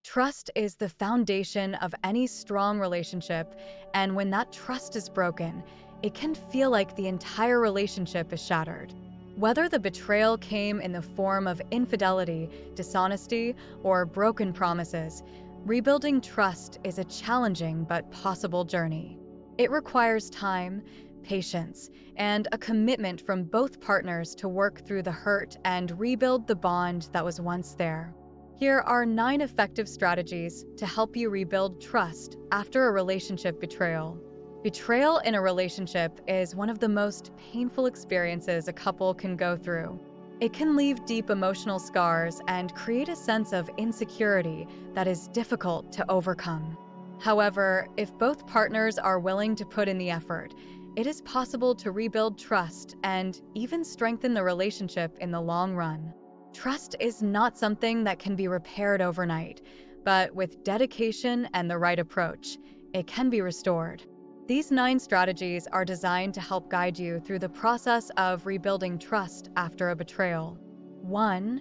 Trust is the foundation of any strong relationship, and when that trust is broken, it can feel like the entire relationship is shattered. Whether the betrayal came in the form of infidelity, dishonesty, or broken promises, rebuilding trust is a challenging but possible journey. It requires time, patience, and a commitment from both partners to work through the hurt and rebuild the bond that was once there. Here are 9 effective strategies to help you rebuild trust after a relationship betrayal. Betrayal in a relationship is one of the most painful experiences a couple can go through. It can leave deep emotional scars and create a sense of insecurity that is difficult to overcome. However, if both partners are willing to put in the effort, it is possible to rebuild trust and even strengthen the relationship in the long run. Trust is not something that can be repaired overnight, but with dedication and the right approach, it can be restored. These 9 strategies are designed to help guide you through the process of rebuilding trust after a betrayal. 1.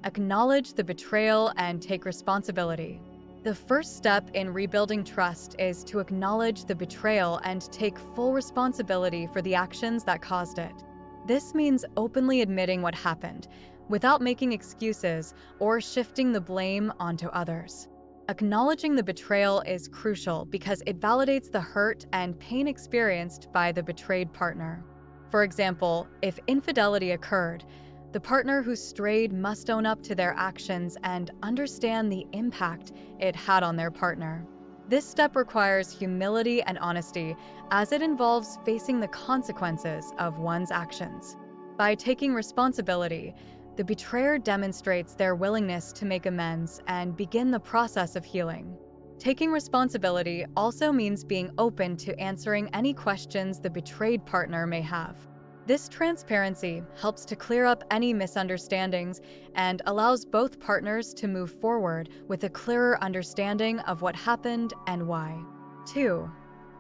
Acknowledge the betrayal and take responsibility. The first step in rebuilding trust is to acknowledge the betrayal and take full responsibility for the actions that caused it. This means openly admitting what happened, without making excuses or shifting the blame onto others. Acknowledging the betrayal is crucial because it validates the hurt and pain experienced by the betrayed partner. For example, if infidelity occurred, the partner who strayed must own up to their actions and understand the impact it had on their partner. This step requires humility and honesty, as it involves facing the consequences of one's actions. By taking responsibility, the betrayer demonstrates their willingness to make amends and begin the process of healing. Taking responsibility also means being open to answering any questions the betrayed partner may have. This transparency helps to clear up any misunderstandings and allows both partners to move forward with a clearer understanding of what happened and why. 2.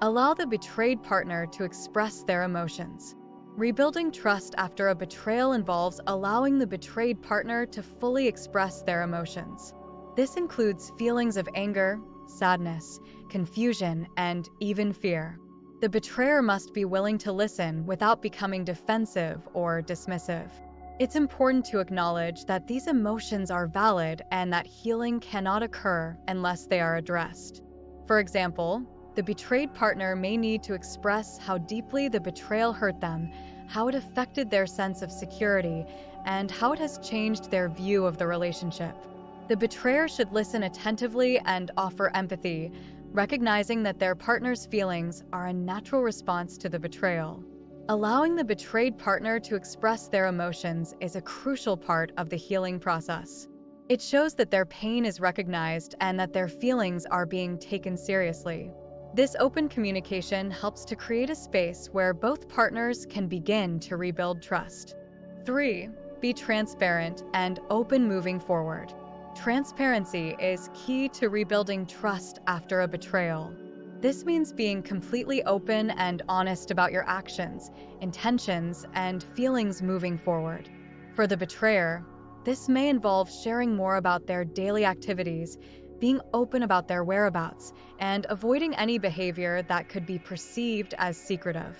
Allow the betrayed partner to express their emotions. Rebuilding trust after a betrayal involves allowing the betrayed partner to fully express their emotions. This includes feelings of anger, sadness, confusion, and even fear. The betrayer must be willing to listen without becoming defensive or dismissive. It's important to acknowledge that these emotions are valid and that healing cannot occur unless they are addressed. For example, the betrayed partner may need to express how deeply the betrayal hurt them, how it affected their sense of security, and how it has changed their view of the relationship. The betrayer should listen attentively and offer empathy, recognizing that their partner's feelings are a natural response to the betrayal. Allowing the betrayed partner to express their emotions is a crucial part of the healing process. It shows that their pain is recognized and that their feelings are being taken seriously. This open communication helps to create a space where both partners can begin to rebuild trust. 3. Be transparent and open moving forward. Transparency is key to rebuilding trust after a betrayal. This means being completely open and honest about your actions, intentions, and feelings moving forward. For the betrayer, this may involve sharing more about their daily activities, being open about their whereabouts, and avoiding any behavior that could be perceived as secretive.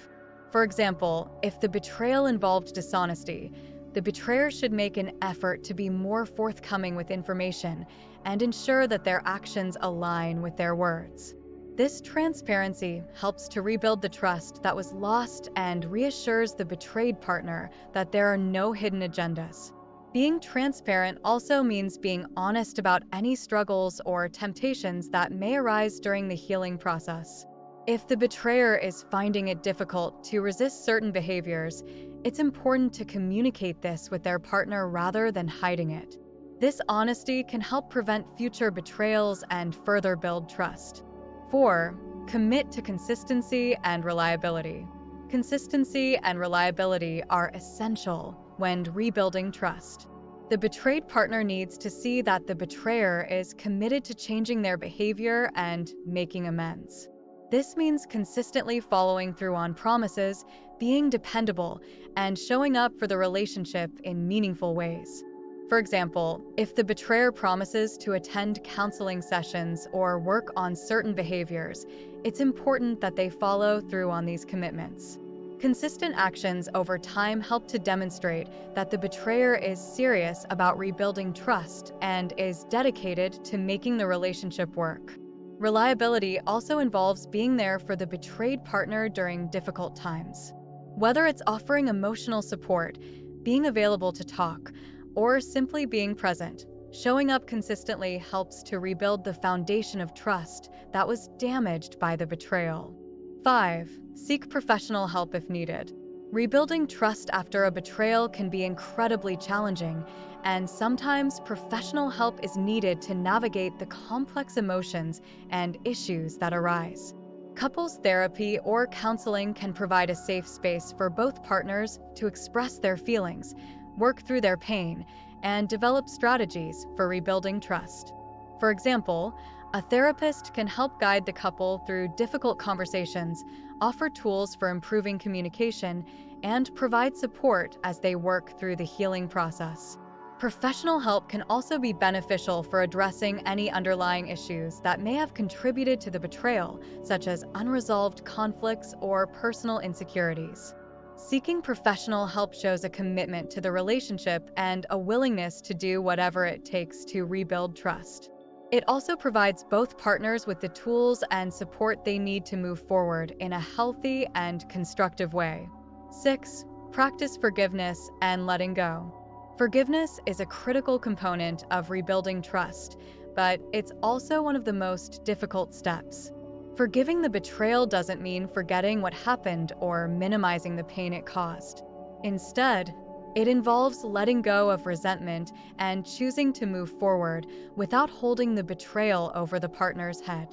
For example, if the betrayal involved dishonesty, the betrayer should make an effort to be more forthcoming with information and ensure that their actions align with their words. This transparency helps to rebuild the trust that was lost and reassures the betrayed partner that there are no hidden agendas. Being transparent also means being honest about any struggles or temptations that may arise during the healing process. If the betrayer is finding it difficult to resist certain behaviors, it's important to communicate this with their partner rather than hiding it. This honesty can help prevent future betrayals and further build trust. 4. Commit to consistency and reliability. Consistency and reliability are essential when rebuilding trust. The betrayed partner needs to see that the betrayer is committed to changing their behavior and making amends. This means consistently following through on promises, being dependable, and showing up for the relationship in meaningful ways. For example, if the betrayer promises to attend counseling sessions or work on certain behaviors, it's important that they follow through on these commitments. Consistent actions over time help to demonstrate that the betrayer is serious about rebuilding trust and is dedicated to making the relationship work. Reliability also involves being there for the betrayed partner during difficult times. Whether it's offering emotional support, being available to talk, or simply being present, showing up consistently helps to rebuild the foundation of trust that was damaged by the betrayal. 5. Seek professional help if needed. Rebuilding trust after a betrayal can be incredibly challenging, and sometimes professional help is needed to navigate the complex emotions and issues that arise. Couples therapy or counseling can provide a safe space for both partners to express their feelings, work through their pain, and develop strategies for rebuilding trust. For example, a therapist can help guide the couple through difficult conversations, offer tools for improving communication, and provide support as they work through the healing process. Professional help can also be beneficial for addressing any underlying issues that may have contributed to the betrayal, such as unresolved conflicts or personal insecurities. Seeking professional help shows a commitment to the relationship and a willingness to do whatever it takes to rebuild trust. It also provides both partners with the tools and support they need to move forward in a healthy and constructive way. 6. Practice forgiveness and letting go. Forgiveness is a critical component of rebuilding trust, but it's also one of the most difficult steps. Forgiving the betrayal doesn't mean forgetting what happened or minimizing the pain it caused. Instead, it involves letting go of resentment and choosing to move forward without holding the betrayal over the partner's head.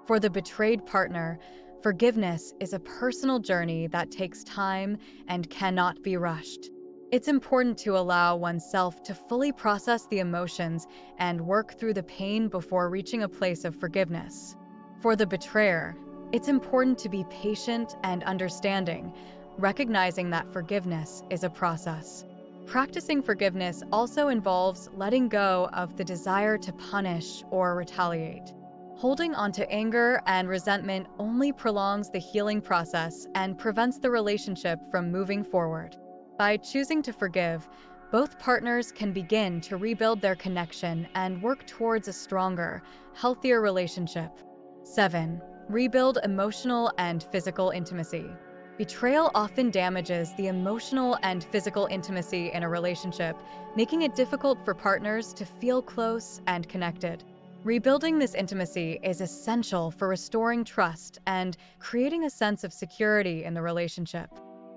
For the betrayed partner, forgiveness is a personal journey that takes time and cannot be rushed. It's important to allow oneself to fully process the emotions and work through the pain before reaching a place of forgiveness. For the betrayer, it's important to be patient and understanding, recognizing that forgiveness is a process. Practicing forgiveness also involves letting go of the desire to punish or retaliate. Holding onto anger and resentment only prolongs the healing process and prevents the relationship from moving forward. By choosing to forgive, both partners can begin to rebuild their connection and work towards a stronger, healthier relationship. 7. Rebuild emotional and physical intimacy. Betrayal often damages the emotional and physical intimacy in a relationship, making it difficult for partners to feel close and connected. Rebuilding this intimacy is essential for restoring trust and creating a sense of security in the relationship.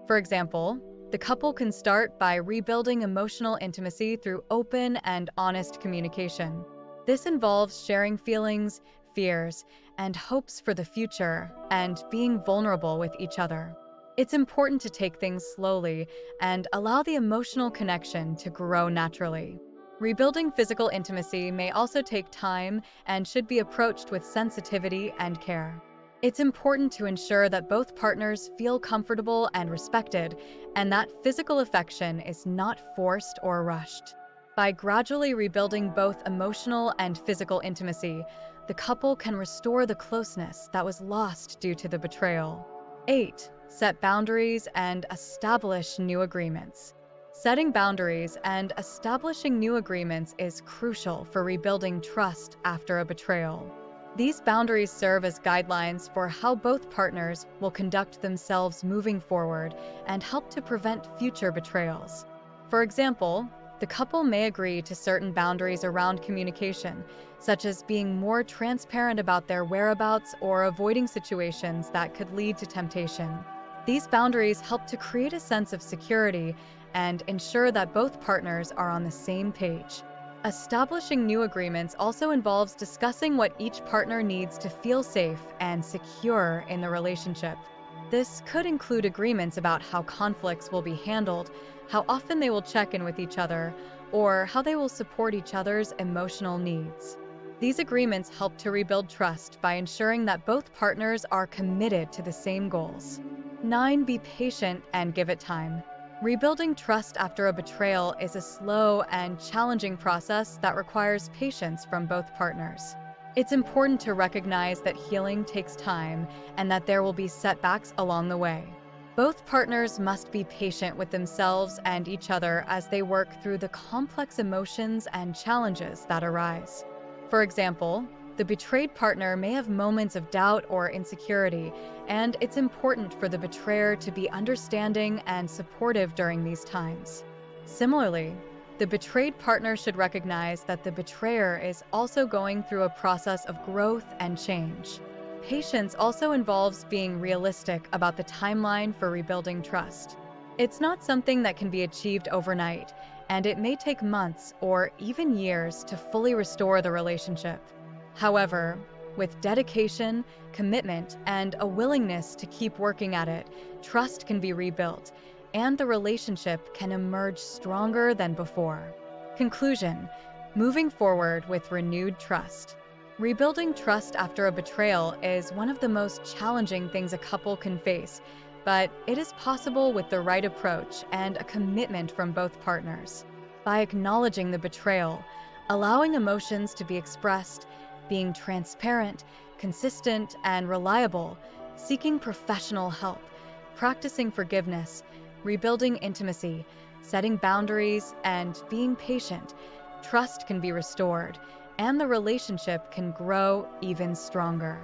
For example, the couple can start by rebuilding emotional intimacy through open and honest communication. This involves sharing feelings, fears, and hopes for the future and being vulnerable with each other. It's important to take things slowly and allow the emotional connection to grow naturally. Rebuilding physical intimacy may also take time and should be approached with sensitivity and care. It's important to ensure that both partners feel comfortable and respected, and that physical affection is not forced or rushed. By gradually rebuilding both emotional and physical intimacy, the couple can restore the closeness that was lost due to the betrayal. 8. Set boundaries and establish new agreements. Setting boundaries and establishing new agreements is crucial for rebuilding trust after a betrayal. These boundaries serve as guidelines for how both partners will conduct themselves moving forward and help to prevent future betrayals. For example, the couple may agree to certain boundaries around communication, such as being more transparent about their whereabouts or avoiding situations that could lead to temptation. These boundaries help to create a sense of security and ensure that both partners are on the same page. Establishing new agreements also involves discussing what each partner needs to feel safe and secure in the relationship. This could include agreements about how conflicts will be handled, how often they will check in with each other, or how they will support each other's emotional needs. These agreements help to rebuild trust by ensuring that both partners are committed to the same goals. 9. Be patient and give it time. Rebuilding trust after a betrayal is a slow and challenging process that requires patience from both partners. It's important to recognize that healing takes time and that there will be setbacks along the way. Both partners must be patient with themselves and each other as they work through the complex emotions and challenges that arise. For example, the betrayed partner may have moments of doubt or insecurity, and it's important for the betrayer to be understanding and supportive during these times. Similarly, the betrayed partner should recognize that the betrayer is also going through a process of growth and change. Patience also involves being realistic about the timeline for rebuilding trust. It's not something that can be achieved overnight, and it may take months or even years to fully restore the relationship. However, with dedication, commitment, and a willingness to keep working at it, trust can be rebuilt, and the relationship can emerge stronger than before. Conclusion: moving forward with renewed trust. Rebuilding trust after a betrayal is one of the most challenging things a couple can face, but it is possible with the right approach and a commitment from both partners. By acknowledging the betrayal, allowing emotions to be expressed, being transparent, consistent, and reliable, seeking professional help, practicing forgiveness, rebuilding intimacy, setting boundaries, and being patient, trust can be restored, and the relationship can grow even stronger.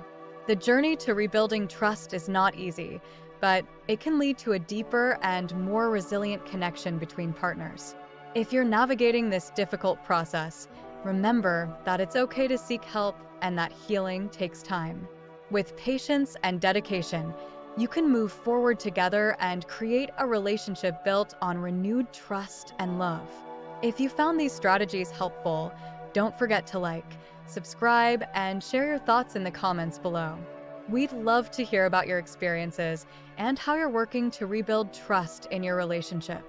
The journey to rebuilding trust is not easy, but it can lead to a deeper and more resilient connection between partners. If you're navigating this difficult process, remember that it's okay to seek help and that healing takes time. With patience and dedication, you can move forward together and create a relationship built on renewed trust and love. If you found these strategies helpful, don't forget to like, subscribe, and share your thoughts in the comments below. We'd love to hear about your experiences and how you're working to rebuild trust in your relationship.